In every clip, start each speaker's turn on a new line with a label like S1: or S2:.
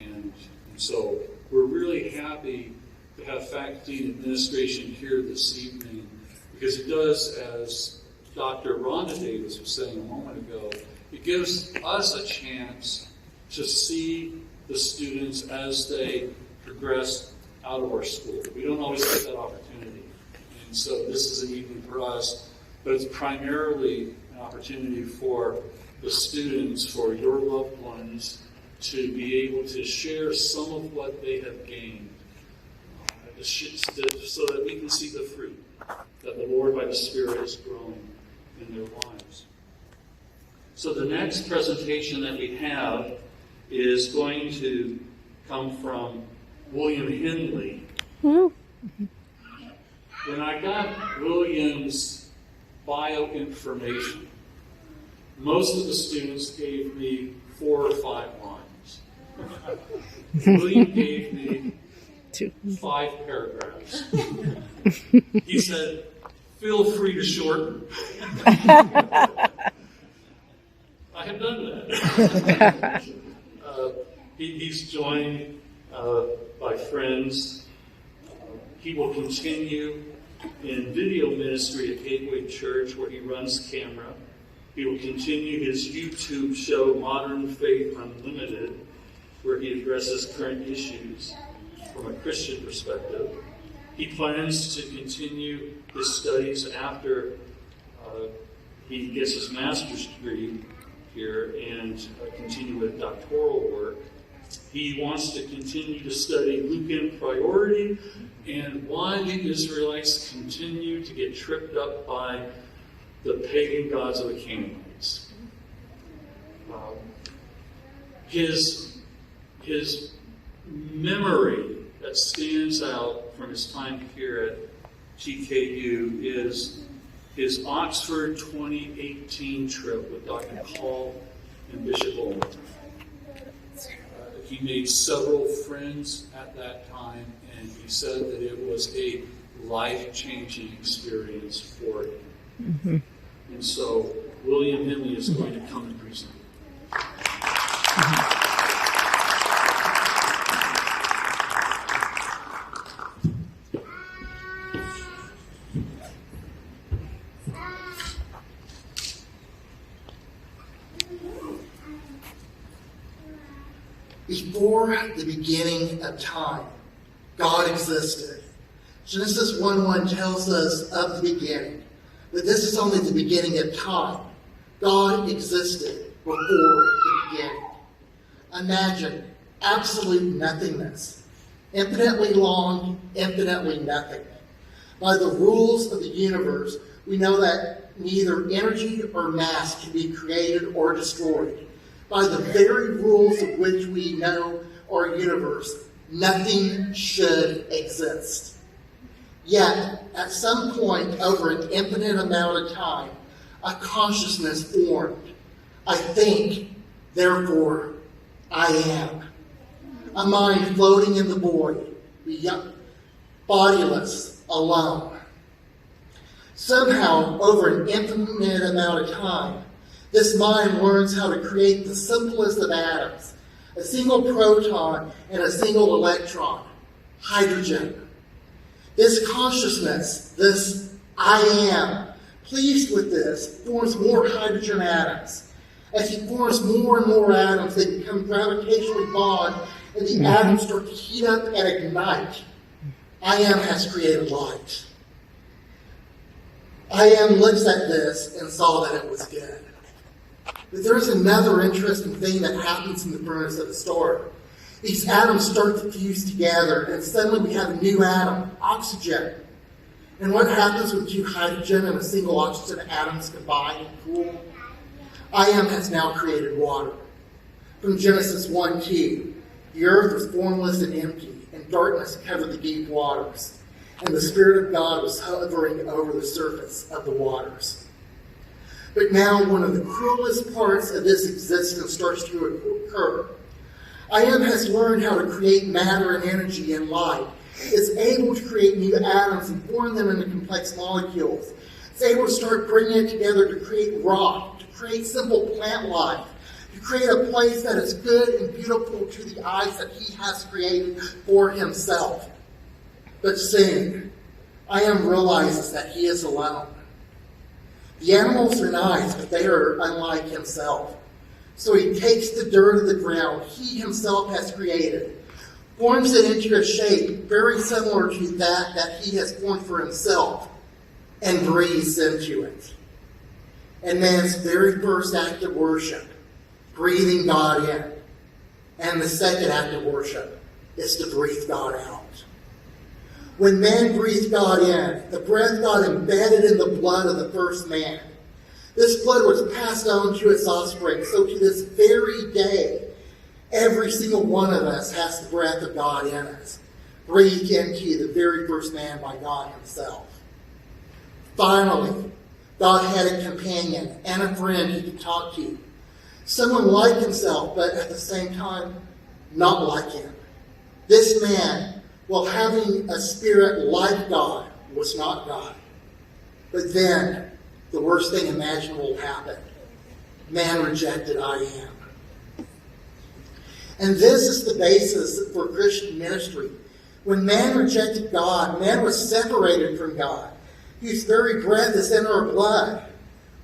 S1: And so we're really happy to have faculty and administration here this evening, because it does, as Dr. Rhonda Davis was saying a moment ago, it gives us a chance to see the students as they progress out of our school. We don't always get that opportunity. And so this is an evening for us, but it's primarily an opportunity for the students, for your loved ones, to be able to share some of what they have gained, so that we can see the fruit that the Lord by the Spirit is growing in their lives. So the next presentation that we have is going to come from William Henley. When I got William's bio information, most of the students gave me 4 or 5 lines. William gave me 5 paragraphs. He said, feel free to shorten. I have done that. He's joined by friends. He will continue in video ministry at Gateway Church, where he runs camera. He will continue his YouTube show, Modern Faith Unlimited, where he addresses current issues from a Christian perspective. He plans to continue his studies after he gets his master's degree here and continue with doctoral work. He wants to continue to study Lucan priority and why the Israelites continue to get tripped up by the pagan gods of the Canaanites. His memory that stands out from his time here at TKU is his Oxford 2018 trip with Dr. Hall and Bishop Olin. He made several friends at that time, and he said that it was a life-changing experience for him. Mm-hmm. And so William Henley is going to come and present. Mm-hmm.
S2: Before the beginning of time, God existed. Genesis 1:1 tells us of the beginning, but this is only the beginning of time. God existed before the beginning. Imagine absolute nothingness, infinitely long, infinitely nothing. By the rules of the universe, we know that neither energy or mass can be created or destroyed. By the very rules of which we know our universe, nothing should exist. Yet, at some point over an infinite amount of time, a consciousness formed. I think, therefore, I am. A mind floating in the void, bodiless, alone. Somehow, over an infinite amount of time, this mind learns how to create the simplest of atoms, a single proton and a single electron, hydrogen. This consciousness, this I am, pleased with this, forms more hydrogen atoms. As he forms more and more atoms, they become gravitationally bond, and the atoms start to heat up and ignite. I am has created light. I am looks at this and saw that it was good. But there's another interesting thing that happens in the furnace of the star. These atoms start to fuse together, and suddenly we have a new atom, oxygen. And what happens when 2 hydrogen and a single oxygen atoms combine and cool? I am has now created water. From Genesis 1:2, the earth was formless and empty, and darkness covered the deep waters, and the Spirit of God was hovering over the surface of the waters. But now one of the cruelest parts of this existence starts to occur. I am has learned how to create matter and energy and light. It's able to create new atoms and form them into complex molecules. It's able to start bringing it together to create rock, to create simple plant life, to create a place that is good and beautiful to the eyes that he has created for himself. But soon, I am realizes that he is alone. The animals are nice, but they are unlike himself. So he takes the dirt of the ground he himself has created, forms it into a shape very similar to that he has formed for himself, and breathes into it. And man's very first act of worship, breathing God in. And the second act of worship is to breathe God out. When man breathed God in, the breath got embedded in the blood of the first man. This blood was passed on to its offspring. So to this very day, every single one of us has the breath of God in us, breathed into the very first man by God himself. Finally, God had a companion and a friend he could talk to. Someone like himself, but at the same time, not like him. This man, while having a spirit like God, was not God. But then, the worst thing imaginable happened. Man rejected I am. And this is the basis for Christian ministry. When man rejected God, man was separated from God. His very breath is in our blood.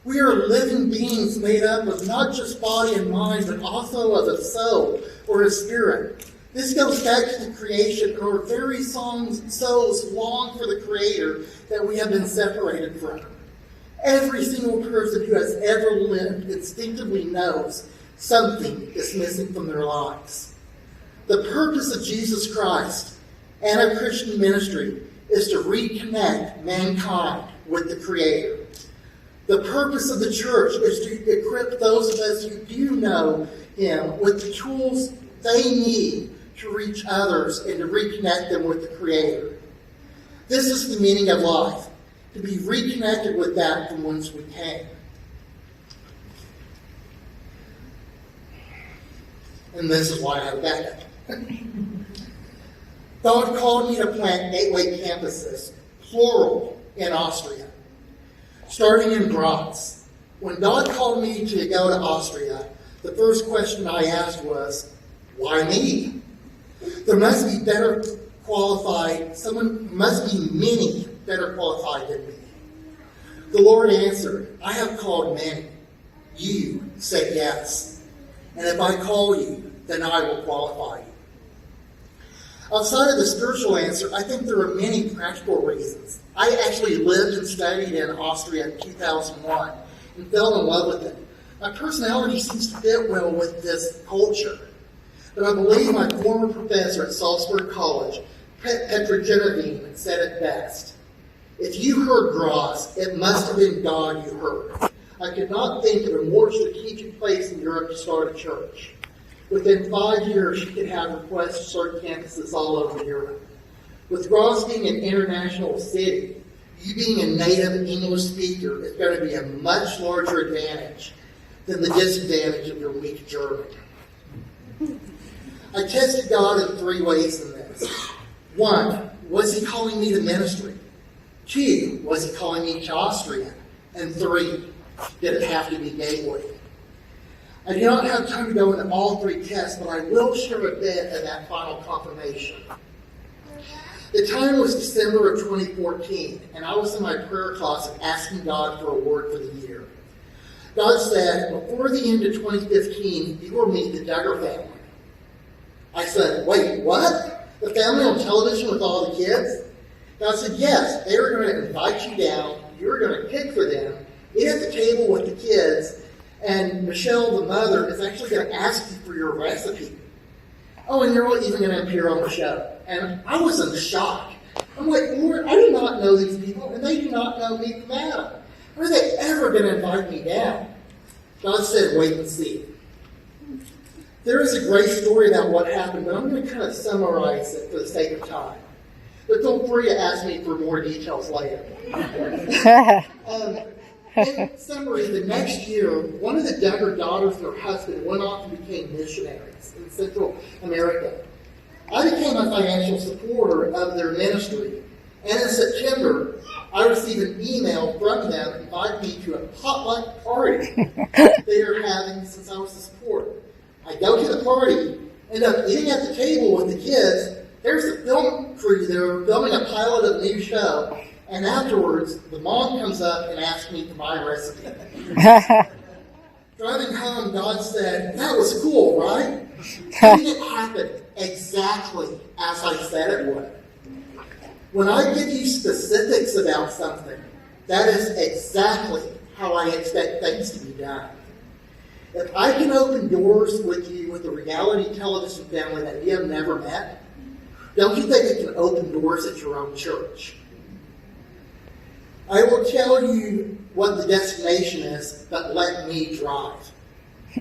S2: We are living beings made up of not just body and mind, but also of a soul or a spirit. This goes back to the creation. Our very souls long for the Creator that we have been separated from. Every single person who has ever lived instinctively knows something is missing from their lives. The purpose of Jesus Christ and of Christian ministry is to reconnect mankind with the Creator. The purpose of the church is to equip those of us who do know Him with the tools they need to reach others and to reconnect them with the Creator. This is the meaning of life, to be reconnected with that from whence we came. And this is why I have backup. God called me to plant gateway campuses, plural, in Austria, starting in Graz. When God called me to go to Austria, the first question I asked was, why me? There must be better qualified, must be many better qualified than me. The Lord answered, I have called many. You said yes. And if I call you, then I will qualify you. Outside of the spiritual answer, I think there are many practical reasons. I actually lived and studied in Austria in 2001 and fell in love with it. My personality seems to fit well with this culture. But I believe my former professor at Salzburg College, Petra Genevieve, said it best. If you heard Graz, it must have been God you heard. I could not think of a more strategic place in Europe to start a church. Within 5 years, you could have requests to start campuses all over Europe. With Graz being an international city, you being a native English speaker is going to be a much larger advantage than the disadvantage of your weak German. I tested God in 3 ways in this. 1, was He calling me to ministry? 2, was He calling me to Austria? And 3, did it have to be gateway? I do not have time to go into all 3 tests, but I will share a bit of that final confirmation. The time was December of 2014, and I was in my prayer closet asking God for a word for the year. God said, before the end of 2015, you will meet the Duggar family. I said, wait, what? The family on television with all the kids? God said, yes, they are going to invite you down, you're going to pick for them, eat at the table with the kids, and Michelle, the mother, is actually going to ask you for your recipe. Oh, and you're even going to appear on the show. And I was in shock. I'm like, Lord, I do not know these people, and they do not know me from Adam. How are they ever going to invite me down? God said, wait and see. There is a great story about what happened, but I'm going to kind of summarize it for the sake of time. But feel free to ask me for more details later. In summary, the next year, one of the Duggar daughters and her husband went off and became missionaries in Central America. I became a financial supporter of their ministry, and in September, I received an email from them inviting me to a potluck party they are having since I was a support. I go to the party, end up eating at the table with the kids. There's a film crew there filming a pilot of a new show, and afterwards, the mom comes up and asks me for my recipe. Driving home, God said, "That was cool, right?" And it happened exactly as I said it would. When I give you specifics about something, that is exactly how I expect things to be done. If I can open doors with you with a reality television family that you have never met, don't you think it can open doors at your own church? I will tell you what the destination is, but let me drive.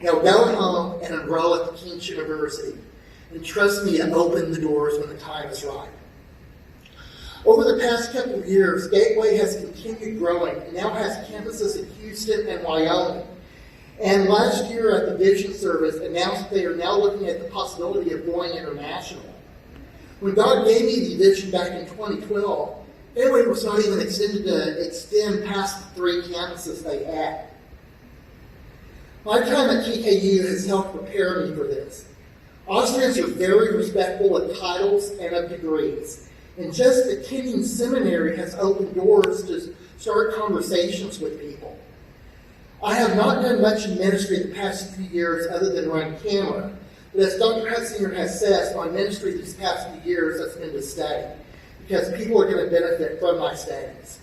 S2: Now go home and enroll at the King's University, and trust me to open the doors when the time is right. Over the past couple of years, Gateway has continued growing and now has campuses in Houston and Wyoming. And last year at the Vision Service announced they are now looking at the possibility of going international. When God gave me the vision back in 2012, Gateway was not even extended to extend past the 3 campuses they had. My time at TKU has helped prepare me for this. Austrians are very respectful of titles and of degrees. And just attending seminary has opened doors to start conversations with people. I have not done much in ministry the past few years other than run camera. But as Dr. Hutzinger has said, my ministry these past few years has been to study, because people are going to benefit from my studies.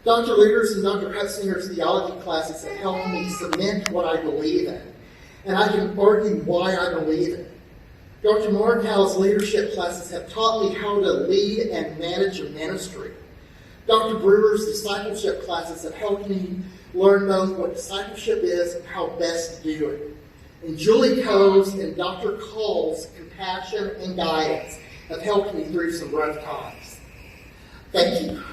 S2: Dr. Leaders and Dr. Hutzinger's theology classes have helped me cement what I believe in, and I can argue why I believe it. Dr. Markow's leadership classes have taught me how to lead and manage a ministry. Dr. Brewer's discipleship classes have helped me learn both what discipleship is and how best to do it. And Julie Coe's and Dr. Call's compassion and guidance have helped me through some rough times. Thank you.